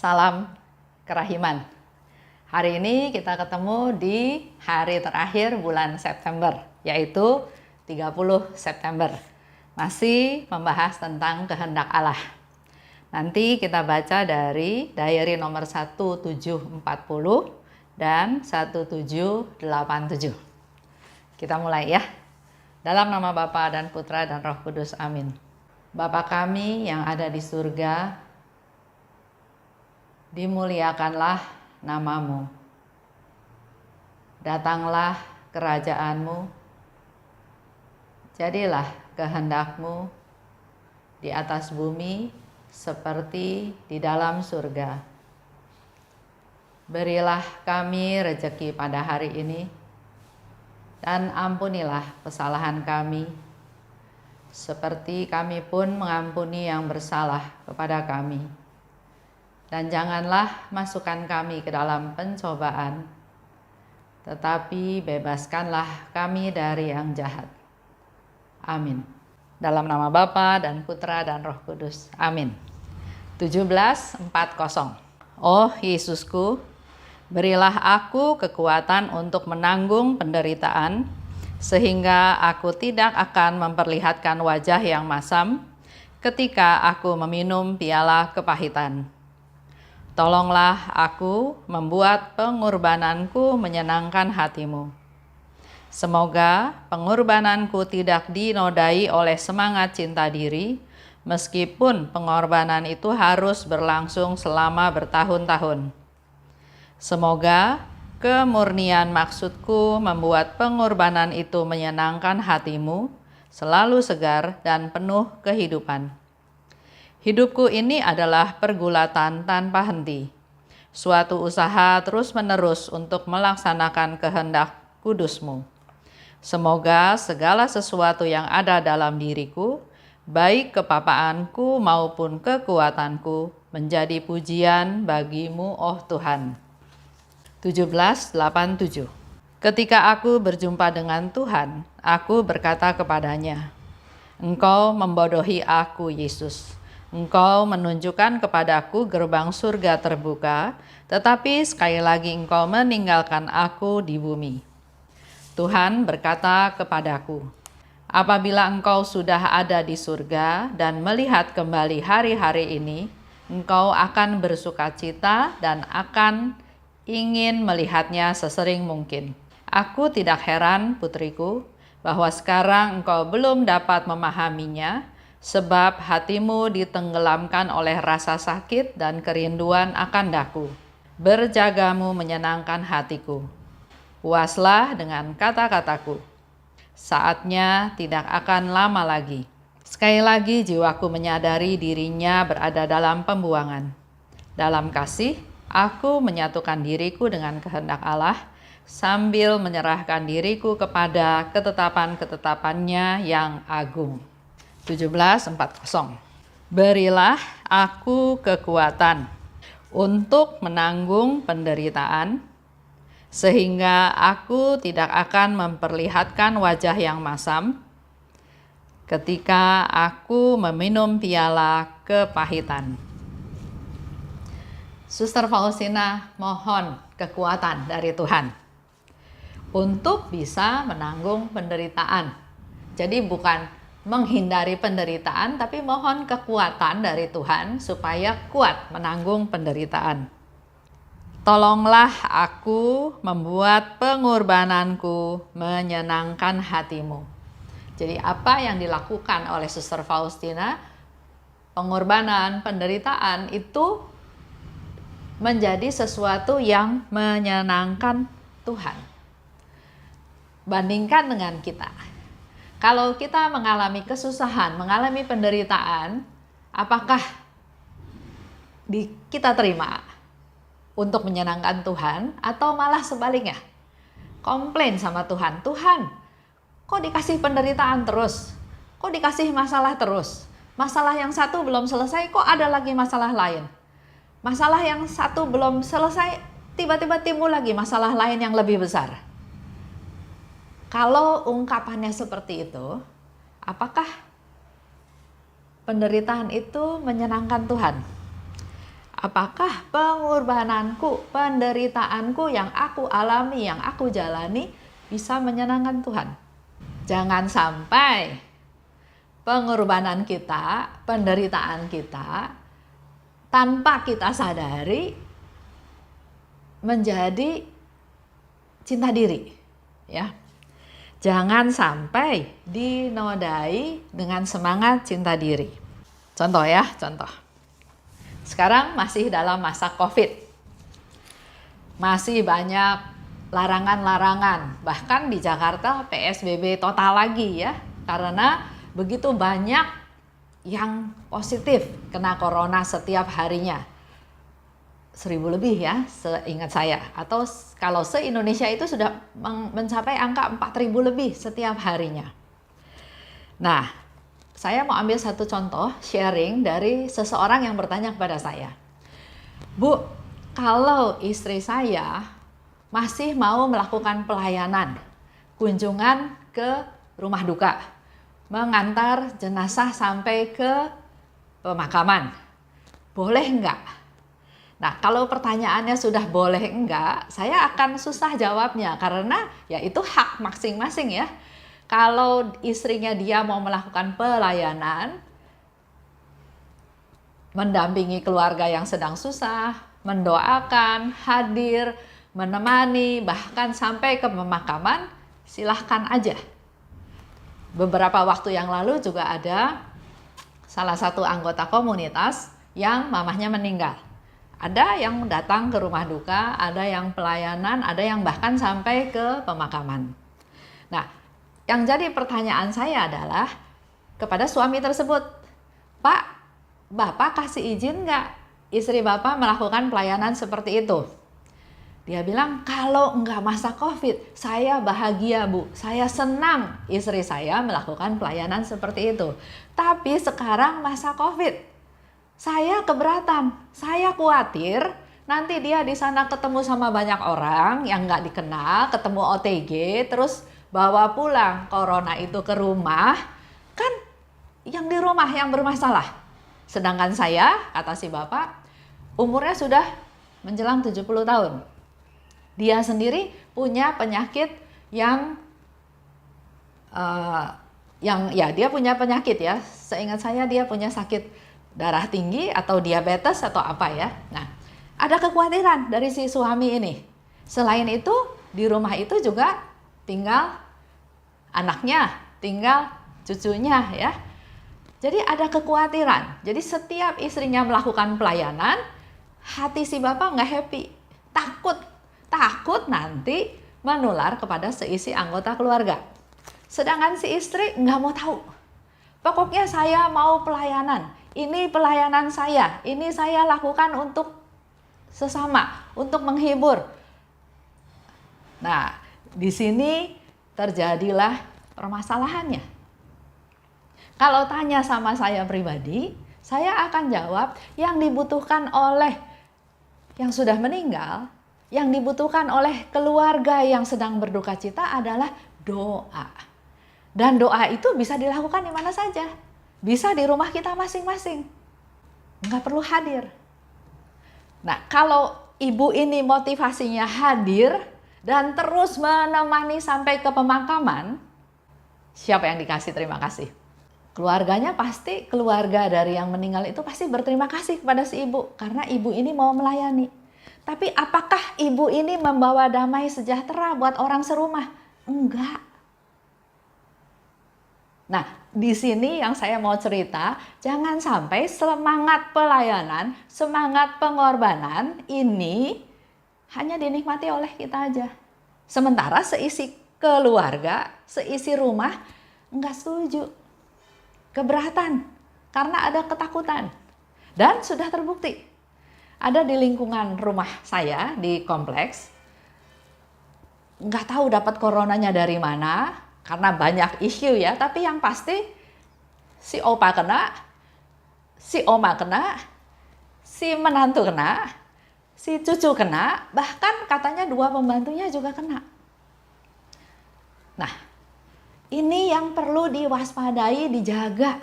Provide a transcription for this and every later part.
Salam kerahiman. Hari ini kita ketemu di hari terakhir bulan September, yaitu 30 September. Masih membahas tentang kehendak Allah. Nanti kita baca dari diary nomor 1740 dan 1787. Kita mulai ya. Dalam nama Bapa dan Putra dan Roh Kudus. Amin. Bapa kami yang ada di surga, dimuliakanlah namamu. Datanglah kerajaanmu. Jadilah kehendakmu di atas bumi seperti di dalam surga. Berilah kami rejeki pada hari ini, dan ampunilah kesalahan kami, seperti kami pun mengampuni yang bersalah kepada kami. Dan janganlah masukkan kami ke dalam pencobaan, tetapi bebaskanlah kami dari yang jahat. Amin. Dalam nama Bapa dan Putra dan Roh Kudus. Amin. 17:40. Oh Yesusku, berilah aku kekuatan untuk menanggung penderitaan, sehingga aku tidak akan memperlihatkan wajah yang masam ketika aku meminum piala kepahitan. Tolonglah aku membuat pengorbananku menyenangkan hatimu. Semoga pengorbananku tidak dinodai oleh semangat cinta diri, meskipun pengorbanan itu harus berlangsung selama bertahun-tahun. Semoga kemurnian maksudku membuat pengorbanan itu menyenangkan hatimu, selalu segar dan penuh kehidupan. Hidupku ini adalah pergulatan tanpa henti, suatu usaha terus-menerus untuk melaksanakan kehendak kudus-Mu. Semoga segala sesuatu yang ada dalam diriku, baik kepapaanku maupun kekuatanku, menjadi pujian bagi-Mu, oh Tuhan. 17:87. Ketika aku berjumpa dengan Tuhan, aku berkata kepadanya, Engkau membodohi aku, Yesus. Engkau menunjukkan kepadaku gerbang surga terbuka, tetapi sekali lagi Engkau meninggalkan aku di bumi. Tuhan berkata kepadaku, apabila Engkau sudah ada di surga dan melihat kembali hari-hari ini, Engkau akan bersukacita dan akan ingin melihatnya sesering mungkin. Aku tidak heran, putriku, bahwa sekarang engkau belum dapat memahaminya, sebab hatimu ditenggelamkan oleh rasa sakit dan kerinduan akan daku. Berjagamu menyenangkan hatiku. Puaslah dengan kata-kataku. Saatnya tidak akan lama lagi. Sekali lagi jiwaku menyadari dirinya berada dalam pembuangan. Dalam kasih, aku menyatukan diriku dengan kehendak Allah, sambil menyerahkan diriku kepada ketetapan-ketetapannya yang agung. 17:40. Berilah aku kekuatan untuk menanggung penderitaan, sehingga aku tidak akan memperlihatkan wajah yang masam ketika aku meminum piala kepahitan. Suster Faustina mohon kekuatan dari Tuhan untuk bisa menanggung penderitaan. Jadi bukan menghindari penderitaan, tapi mohon kekuatan dari Tuhan supaya kuat menanggung penderitaan. Tolonglah aku membuat pengorbananku menyenangkan hatimu. Jadi apa yang dilakukan oleh Suster Faustina, pengorbanan, penderitaan itu menjadi sesuatu yang menyenangkan Tuhan. Bandingkan dengan kita. Kalau kita mengalami kesusahan, mengalami penderitaan, apakah kita terima untuk menyenangkan Tuhan, atau malah sebaliknya? Komplain sama Tuhan, Tuhan, kok dikasih penderitaan terus? Kok dikasih masalah terus? Masalah yang satu belum selesai, kok ada lagi masalah lain? Masalah yang satu belum selesai, tiba-tiba timbul lagi masalah lain yang lebih besar. Kalau ungkapannya seperti itu, apakah penderitaan itu menyenangkan Tuhan? apakah pengorbananku, penderitaanku yang aku alami, yang aku jalani bisa menyenangkan Tuhan? Jangan sampai pengorbanan kita, penderitaan kita tanpa kita sadari menjadi cinta diri, ya. Jangan sampai dinodai dengan semangat cinta diri. Contoh ya, contoh. Sekarang masih dalam masa COVID. Masih banyak larangan-larangan. Bahkan di Jakarta PSBB total lagi ya. Karena begitu banyak yang positif kena corona setiap harinya. 1.000 lebih ya, seingat saya. Atau kalau se-Indonesia itu sudah mencapai angka 4.000 lebih setiap harinya. Nah, saya mau ambil satu contoh sharing dari seseorang yang bertanya kepada saya. Bu, kalau istri saya masih mau melakukan pelayanan, kunjungan ke rumah duka, mengantar jenazah sampai ke pemakaman, boleh enggak? Nah, kalau pertanyaannya sudah boleh enggak, saya akan susah jawabnya karena ya itu hak masing-masing ya. Kalau istrinya dia mau melakukan pelayanan, mendampingi keluarga yang sedang susah, mendoakan, hadir, menemani, bahkan sampai ke pemakaman, silahkan aja. Beberapa waktu yang lalu juga ada salah satu anggota komunitas yang mamahnya meninggal. Ada yang datang ke rumah duka, ada yang pelayanan, ada yang bahkan sampai ke pemakaman. Nah, yang jadi pertanyaan saya adalah kepada suami tersebut, Pak, Bapak kasih izin nggak istri Bapak melakukan pelayanan seperti itu? Dia bilang, kalau nggak masa COVID, saya bahagia Bu, saya senang istri saya melakukan pelayanan seperti itu. Tapi sekarang masa COVID, saya keberatan, saya khawatir nanti dia di sana ketemu sama banyak orang yang nggak dikenal, ketemu OTG, terus bawa pulang corona itu ke rumah, kan yang di rumah yang bermasalah. Sedangkan saya, kata si bapak, umurnya sudah menjelang 70 tahun. Dia sendiri punya penyakit yang dia punya penyakit ya. Seingat saya dia punya sakit darah tinggi atau diabetes atau apa ya. Nah, ada kekhawatiran dari si suami ini. Selain itu, di rumah itu juga tinggal anaknya, tinggal cucunya ya. Jadi ada kekhawatiran. Jadi setiap istrinya melakukan pelayanan, hati si bapak nggak happy. Takut nanti menular kepada seisi anggota keluarga. Sedangkan si istri nggak mau tahu. Pokoknya saya mau pelayanan. Ini pelayanan saya, ini saya lakukan untuk sesama, untuk menghibur. Nah, di sini terjadilah permasalahannya. Kalau tanya sama saya pribadi, saya akan jawab yang dibutuhkan oleh yang sudah meninggal, yang dibutuhkan oleh keluarga yang sedang berduka cita adalah doa. Dan doa itu bisa dilakukan di mana saja. Bisa di rumah kita masing-masing. Nggak perlu hadir. Nah, kalau ibu ini motivasinya hadir dan terus menemani sampai ke pemakaman, siapa yang dikasih terima kasih? Keluarganya pasti, keluarga dari yang meninggal itu pasti berterima kasih kepada si ibu. Karena ibu ini mau melayani. Tapi apakah ibu ini membawa damai sejahtera buat orang serumah? Enggak. Nah, di sini yang saya mau cerita, jangan sampai semangat pelayanan, semangat pengorbanan ini hanya dinikmati oleh kita aja. Sementara seisi keluarga, seisi rumah enggak setuju. Keberatan karena ada ketakutan. Dan sudah terbukti. Ada di lingkungan rumah saya di kompleks, enggak tahu dapat coronanya dari mana. Karena banyak isu ya, tapi yang pasti si opa kena, si oma kena, si menantu kena, si cucu kena, bahkan katanya 2 pembantunya juga kena. Nah, ini yang perlu diwaspadai, dijaga.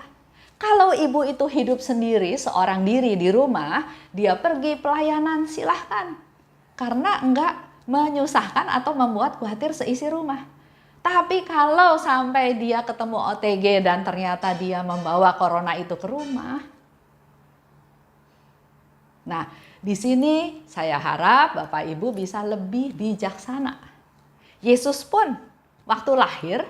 Kalau ibu itu hidup sendiri, seorang diri di rumah, dia pergi pelayanan, silahkan. Karena enggak menyusahkan atau membuat khawatir seisi rumah. Tapi kalau sampai dia ketemu OTG dan ternyata dia membawa corona itu ke rumah. Nah, di sini saya harap Bapak Ibu bisa lebih bijaksana. Yesus pun waktu lahir,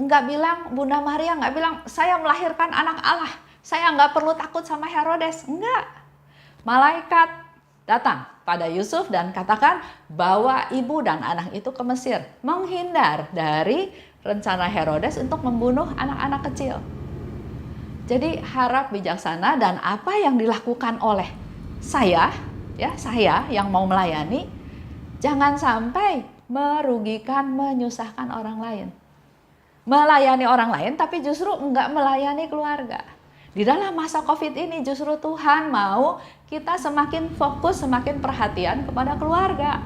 enggak bilang, Bunda Maria enggak bilang, saya melahirkan anak Allah, saya enggak perlu takut sama Herodes. Enggak. Malaikat datang pada Yusuf dan katakan, bawa ibu dan anak itu ke Mesir, menghindar dari rencana Herodes untuk membunuh anak-anak kecil. Jadi harap bijaksana, dan apa yang dilakukan oleh saya yang mau melayani, jangan sampai merugikan, menyusahkan orang lain. Melayani orang lain tapi justru enggak melayani keluarga. Di dalam masa COVID ini justru Tuhan mau kita semakin fokus, semakin perhatian kepada keluarga.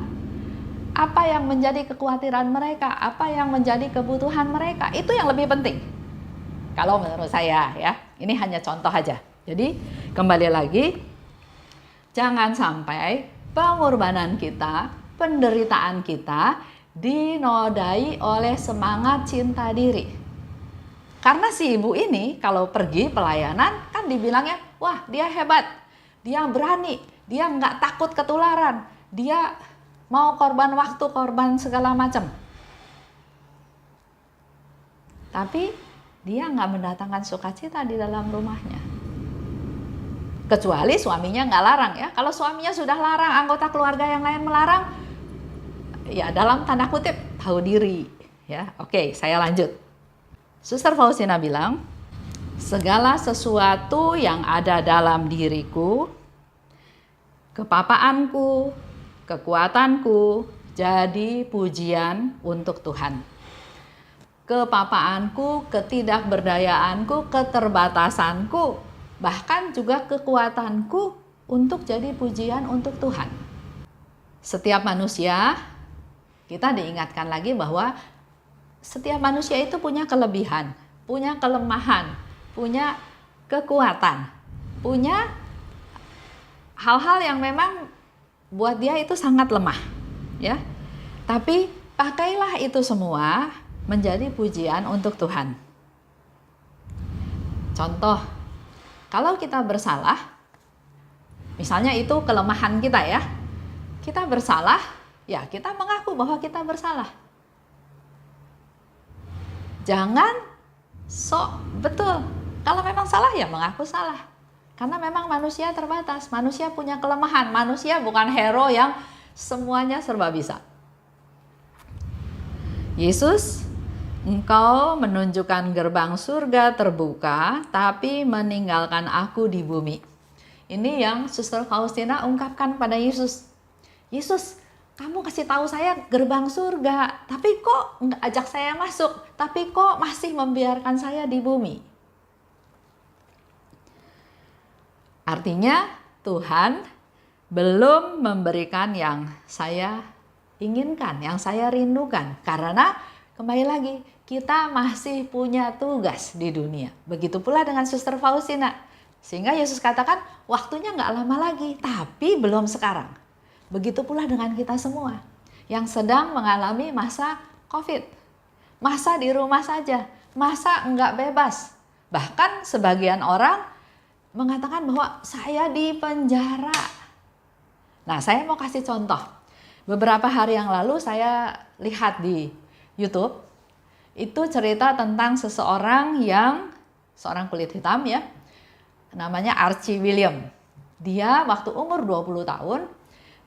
Apa yang menjadi kekhawatiran mereka, apa yang menjadi kebutuhan mereka, itu yang lebih penting. Kalau menurut saya ya, ini hanya contoh aja. Jadi kembali lagi, jangan sampai pengorbanan kita, penderitaan kita dinodai oleh semangat cinta diri. Karena si ibu ini kalau pergi pelayanan kan dibilangnya, wah dia hebat, dia berani, dia nggak takut ketularan, dia mau korban waktu, korban segala macam. Tapi dia nggak mendatangkan sukacita di dalam rumahnya. Kecuali suaminya nggak larang ya. Kalau suaminya sudah larang, anggota keluarga yang lain melarang, ya dalam tanda kutip tahu diri ya. Oke, saya lanjut. Suster Faustina bilang, segala sesuatu yang ada dalam diriku, kepapaanku, kekuatanku jadi pujian untuk Tuhan. Kepapaanku, ketidakberdayaanku, keterbatasanku, bahkan juga kekuatanku untuk jadi pujian untuk Tuhan. Setiap manusia, kita diingatkan lagi bahwa setiap manusia itu punya kelebihan, punya kelemahan, punya kekuatan, punya hal-hal yang memang buat dia itu sangat lemah, ya. Tapi pakailah itu semua menjadi pujian untuk Tuhan. Contoh, kalau kita bersalah, misalnya itu kelemahan kita ya, kita bersalah, ya kita mengaku bahwa kita bersalah. Jangan sok betul. Kalau memang salah ya mengaku salah. Karena memang manusia terbatas, manusia punya kelemahan, manusia bukan hero yang semuanya serba bisa. Yesus, engkau menunjukkan gerbang surga terbuka, tapi meninggalkan aku di bumi. Ini yang Suster Faustina ungkapkan pada Yesus. Yesus, kamu kasih tahu saya gerbang surga, tapi kok nggak ajak saya masuk, tapi kok masih membiarkan saya di bumi. Artinya Tuhan belum memberikan yang saya inginkan, yang saya rindukan. Karena kembali lagi, kita masih punya tugas di dunia. Begitu pula dengan Suster Faustina. Sehingga Yesus katakan, waktunya nggak lama lagi, tapi belum sekarang. Begitu pula dengan kita semua yang sedang mengalami masa COVID. Masa di rumah saja, masa nggak bebas. Bahkan sebagian orang mengatakan bahwa saya di penjara. Nah, saya mau kasih contoh. Beberapa hari yang lalu saya lihat di YouTube, itu cerita tentang seseorang seorang kulit hitam ya, namanya Archie William. Dia waktu umur 20 tahun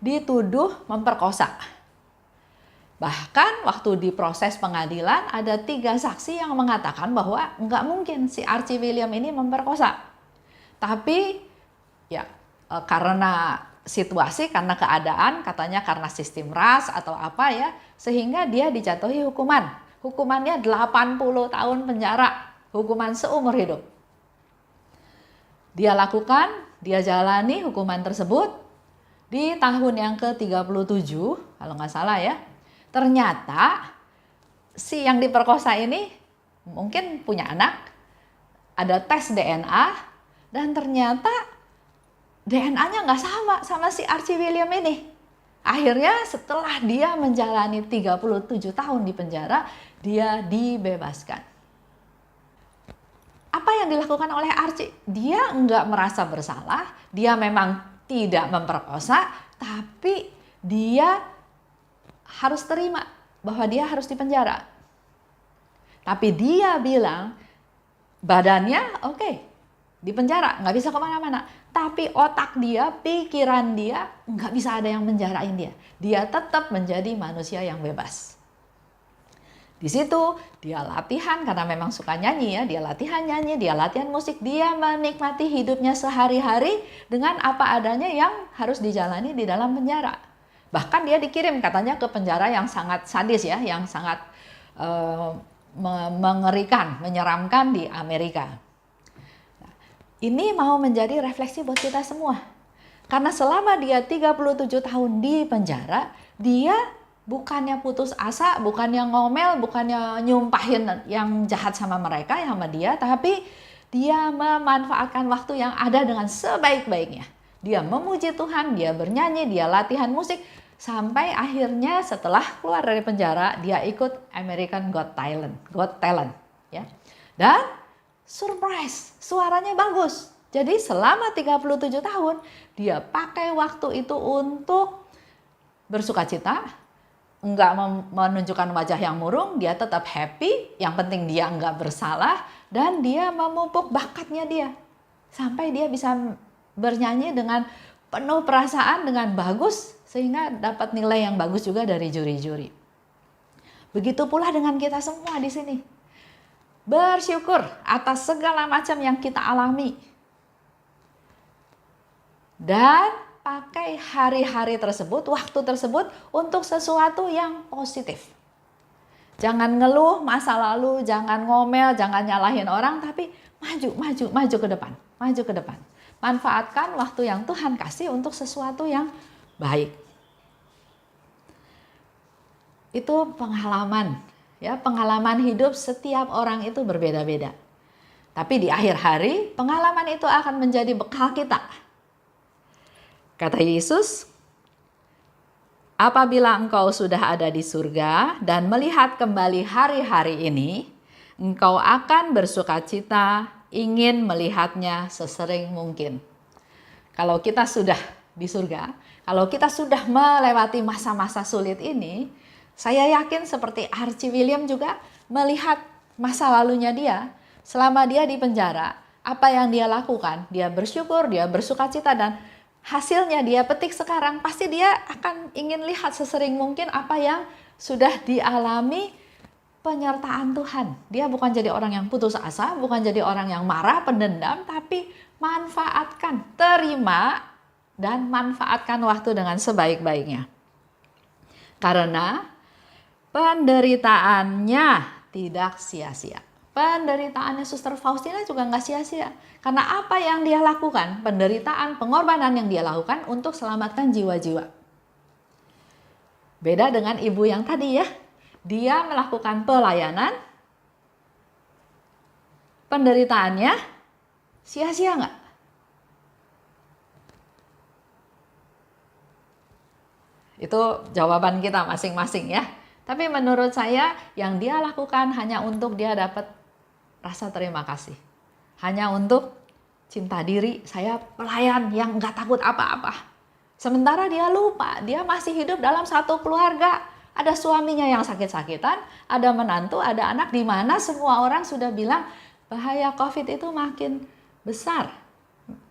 dituduh memperkosa. Bahkan waktu di proses pengadilan ada 3 saksi yang mengatakan bahwa nggak mungkin si Archie William ini memperkosa. Tapi ya karena situasi, karena keadaan, katanya karena sistem ras atau apa ya, sehingga dia dijatuhi hukuman. Hukumannya 80 tahun penjara, hukuman seumur hidup. Dia lakukan, dia jalani hukuman tersebut di tahun yang ke-37, kalau nggak salah ya. Ternyata si yang diperkosa ini mungkin punya anak, ada tes DNA dan ternyata DNA-nya nggak sama si Archie William ini. Akhirnya setelah dia menjalani 37 tahun di penjara, dia dibebaskan. Apa yang dilakukan oleh Archie? Dia nggak merasa bersalah, dia memang tidak memperkosa, tapi dia harus terima bahwa dia harus dipenjara. Tapi dia bilang badannya oke, di penjara, nggak bisa kemana-mana. Tapi otak dia, pikiran dia, nggak bisa ada yang menjarain dia. Dia tetap menjadi manusia yang bebas. Di situ dia latihan karena memang suka nyanyi ya. Dia latihan nyanyi, dia latihan musik. Dia menikmati hidupnya sehari-hari dengan apa adanya yang harus dijalani di dalam penjara. Bahkan dia dikirim katanya ke penjara yang sangat sadis ya, yang sangat mengerikan, menyeramkan di Amerika. Ini mau menjadi refleksi buat kita semua. Karena selama dia 37 tahun di penjara, dia bukannya putus asa, bukannya ngomel, bukannya nyumpahin yang jahat sama mereka, sama dia, tapi dia memanfaatkan waktu yang ada dengan sebaik-baiknya. Dia memuji Tuhan, dia bernyanyi, dia latihan musik, sampai akhirnya setelah keluar dari penjara, dia ikut American Got Talent, ya. Dan surprise, suaranya bagus. Jadi selama 37 tahun dia pakai waktu itu untuk bersukacita, enggak menunjukkan wajah yang murung, dia tetap happy, yang penting dia enggak bersalah, dan dia memupuk bakatnya dia. Sampai dia bisa bernyanyi dengan penuh perasaan, dengan bagus, sehingga dapat nilai yang bagus juga dari juri-juri. Begitu pula dengan kita semua di sini. Bersyukur atas segala macam yang kita alami. Dan pakai hari-hari tersebut, waktu tersebut untuk sesuatu yang positif. Jangan ngeluh masa lalu, jangan ngomel, jangan nyalahin orang, tapi maju ke depan, maju ke depan. Manfaatkan waktu yang Tuhan kasih untuk sesuatu yang baik. Itu pengalaman. Ya, pengalaman hidup setiap orang itu berbeda-beda. Tapi di akhir hari, pengalaman itu akan menjadi bekal kita. Kata Yesus, apabila engkau sudah ada di surga dan melihat kembali hari-hari ini, engkau akan bersukacita, ingin melihatnya sesering mungkin. Kalau kita sudah di surga, kalau kita sudah melewati masa-masa sulit ini, saya yakin seperti Archie William juga melihat masa lalunya dia. Selama dia di penjara, apa yang dia lakukan, dia bersyukur, dia bersukacita, dan hasilnya dia petik sekarang, pasti dia akan ingin lihat sesering mungkin apa yang sudah dialami penyertaan Tuhan. Dia bukan jadi orang yang putus asa, bukan jadi orang yang marah, pendendam, tapi manfaatkan, terima, dan manfaatkan waktu dengan sebaik-baiknya. Karena penderitaannya tidak sia-sia. Penderitaannya Suster Faustina juga nggak sia-sia. Karena apa yang dia lakukan, penderitaan, pengorbanan yang dia lakukan untuk selamatkan jiwa-jiwa. Beda dengan ibu yang tadi ya. Dia melakukan pelayanan, penderitaannya sia-sia nggak? Itu jawaban kita masing-masing ya. Tapi menurut saya yang dia lakukan hanya untuk dia dapat rasa terima kasih. Hanya untuk cinta diri, saya pelayan yang nggak takut apa-apa. Sementara dia lupa, dia masih hidup dalam satu keluarga. Ada suaminya yang sakit-sakitan, ada menantu, ada anak, di mana semua orang sudah bilang bahaya COVID itu makin besar.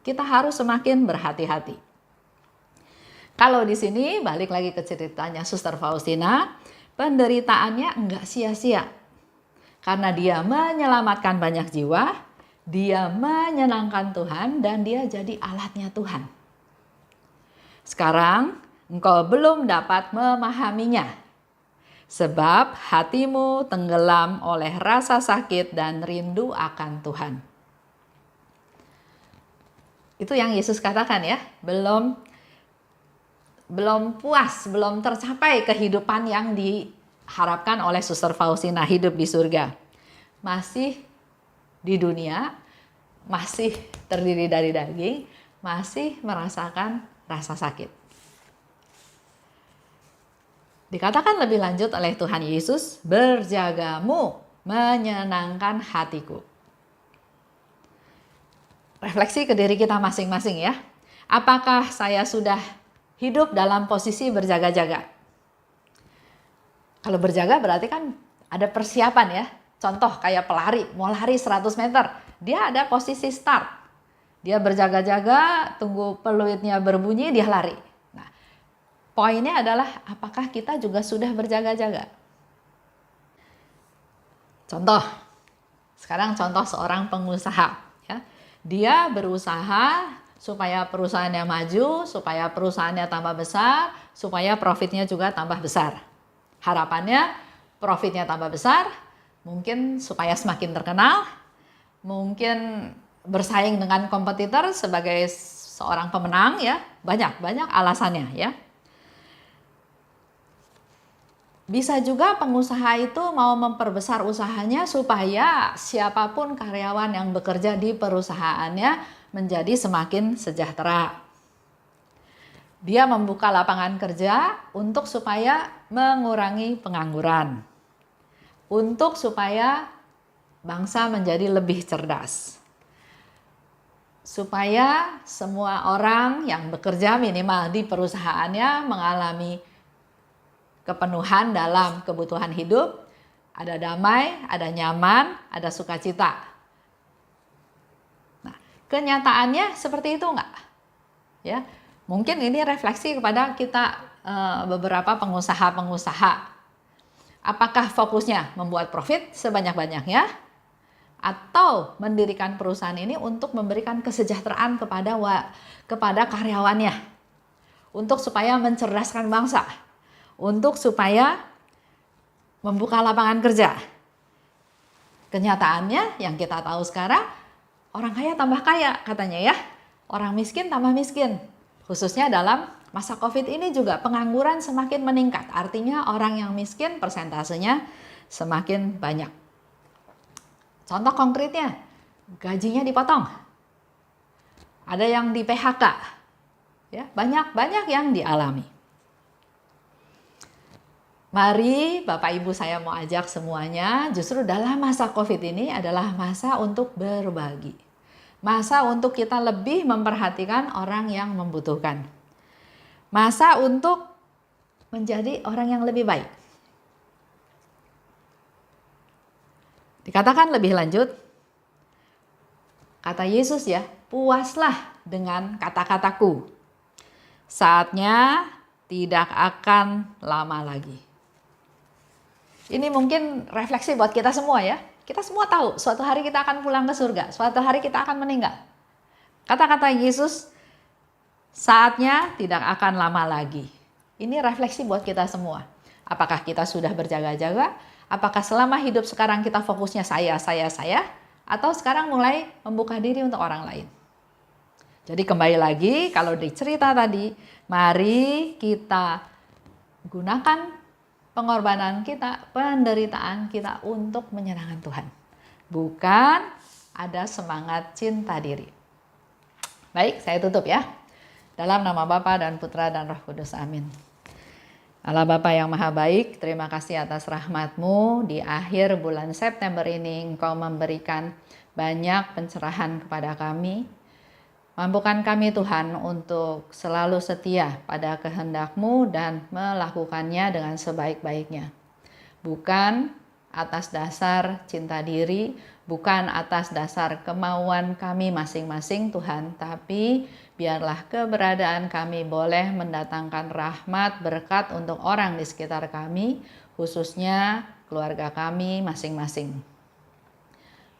Kita harus semakin berhati-hati. Kalau di sini balik lagi ke ceritanya Suster Faustina, penderitaannya enggak sia-sia. Karena dia menyelamatkan banyak jiwa, dia menyenangkan Tuhan, dan dia jadi alatnya Tuhan. Sekarang engkau belum dapat memahaminya, sebab hatimu tenggelam oleh rasa sakit dan rindu akan Tuhan. Itu yang Yesus katakan ya, belum puas, belum tercapai kehidupan yang diharapkan oleh Suster Faustina hidup di surga. Masih di dunia, masih terdiri dari daging, masih merasakan rasa sakit. Dikatakan lebih lanjut oleh Tuhan Yesus, berjagamu menyenangkan hatiku. Refleksi ke diri kita masing-masing ya. Apakah saya sudah hidup dalam posisi berjaga-jaga? Kalau berjaga berarti kan ada persiapan ya. Contoh kayak pelari, mau lari 100 meter, dia ada posisi start. Dia berjaga-jaga, tunggu peluitnya berbunyi, dia lari. Nah, poinnya adalah apakah kita juga sudah berjaga-jaga? Contoh, sekarang contoh seorang pengusaha. Ya. Dia berusaha supaya perusahaannya maju, supaya perusahaannya tambah besar, supaya profitnya juga tambah besar. Harapannya profitnya tambah besar, mungkin supaya semakin terkenal, mungkin bersaing dengan kompetitor sebagai seorang pemenang ya, banyak alasannya ya. Bisa juga pengusaha itu mau memperbesar usahanya supaya siapapun karyawan yang bekerja di perusahaannya menjadi semakin sejahtera. Dia membuka lapangan kerja untuk supaya mengurangi pengangguran. Untuk supaya bangsa menjadi lebih cerdas. Supaya semua orang yang bekerja minimal di perusahaannya mengalami kepenuhan dalam kebutuhan hidup, ada damai, ada nyaman, ada sukacita. Nah, kenyataannya seperti itu enggak? Ya, mungkin ini refleksi kepada kita beberapa pengusaha-pengusaha. Apakah fokusnya membuat profit sebanyak-banyaknya atau mendirikan perusahaan ini untuk memberikan kesejahteraan kepada karyawannya, untuk supaya mencerdaskan bangsa, untuk supaya membuka lapangan kerja. Kenyataannya yang kita tahu sekarang, orang kaya tambah kaya katanya ya, orang miskin tambah miskin. Khususnya dalam masa COVID ini juga pengangguran semakin meningkat. Artinya orang yang miskin persentasenya semakin banyak. Contoh konkretnya, gajinya dipotong. Ada yang di PHK. Ya, banyak yang dialami. Mari Bapak Ibu saya mau ajak semuanya, justru dalam masa COVID ini adalah masa untuk berbagi. Masa untuk kita lebih memperhatikan orang yang membutuhkan. Masa untuk menjadi orang yang lebih baik. Dikatakan lebih lanjut, kata Yesus ya, puaslah dengan kata-kataku. Saatnya tidak akan lama lagi. Ini mungkin refleksi buat kita semua ya. Kita semua tahu suatu hari kita akan pulang ke surga. Suatu hari kita akan meninggal. Kata-kata Yesus, saatnya tidak akan lama lagi. Ini refleksi buat kita semua. Apakah kita sudah berjaga-jaga? Apakah selama hidup sekarang kita fokusnya saya? Atau sekarang mulai membuka diri untuk orang lain? Jadi kembali lagi, kalau di cerita tadi, mari kita gunakan pengorbanan kita, penderitaan kita untuk menyenangkan Tuhan. Bukan ada semangat cinta diri. Baik, saya tutup ya. Dalam nama Bapa dan Putra dan Roh Kudus, amin. Allah Bapa yang Maha Baik, terima kasih atas rahmat-Mu. Di akhir bulan September ini Engkau memberikan banyak pencerahan kepada kami. Mampukan kami Tuhan untuk selalu setia pada kehendak-Mu dan melakukannya dengan sebaik-baiknya. Bukan atas dasar cinta diri, bukan atas dasar kemauan kami masing-masing Tuhan, tapi biarlah keberadaan kami boleh mendatangkan rahmat, berkat untuk orang di sekitar kami, khususnya keluarga kami masing-masing.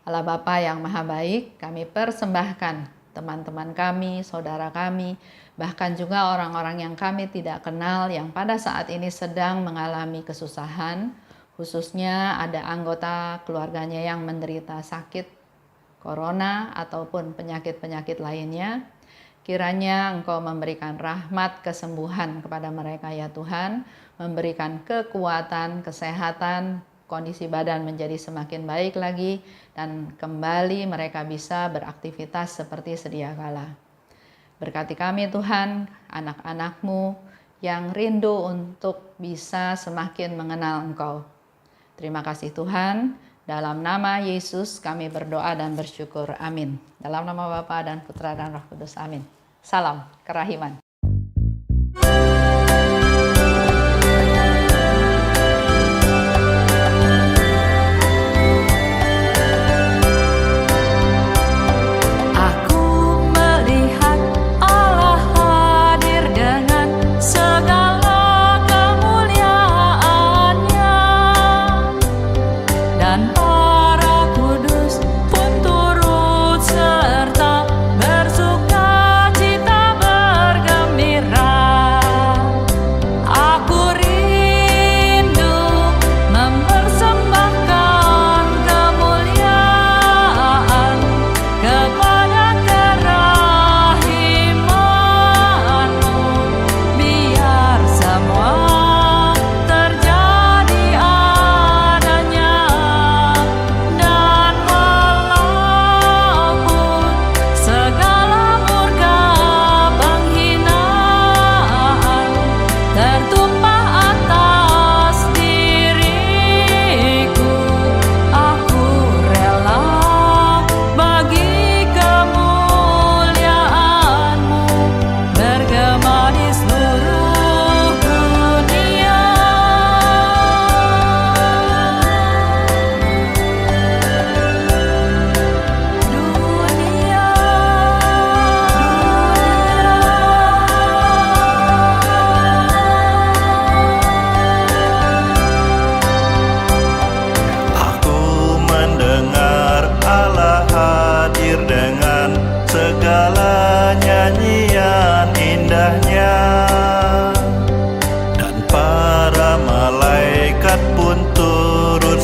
Allah Bapa yang Maha Baik, kami persembahkan teman-teman kami, saudara kami, bahkan juga orang-orang yang kami tidak kenal yang pada saat ini sedang mengalami kesusahan, khususnya ada anggota keluarganya yang menderita sakit corona ataupun penyakit-penyakit lainnya. Kiranya Engkau memberikan rahmat kesembuhan kepada mereka ya Tuhan, memberikan kekuatan, kesehatan, kondisi badan menjadi semakin baik lagi, dan kembali mereka bisa beraktivitas seperti sedia kala. Berkati kami Tuhan, anak-anak-Mu yang rindu untuk bisa semakin mengenal Engkau. Terima kasih Tuhan, dalam nama Yesus kami berdoa dan bersyukur. Amin. Dalam nama Bapa dan Putra dan Roh Kudus. Amin. Salam kerahiman.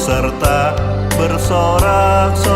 Serta bersorak-sorak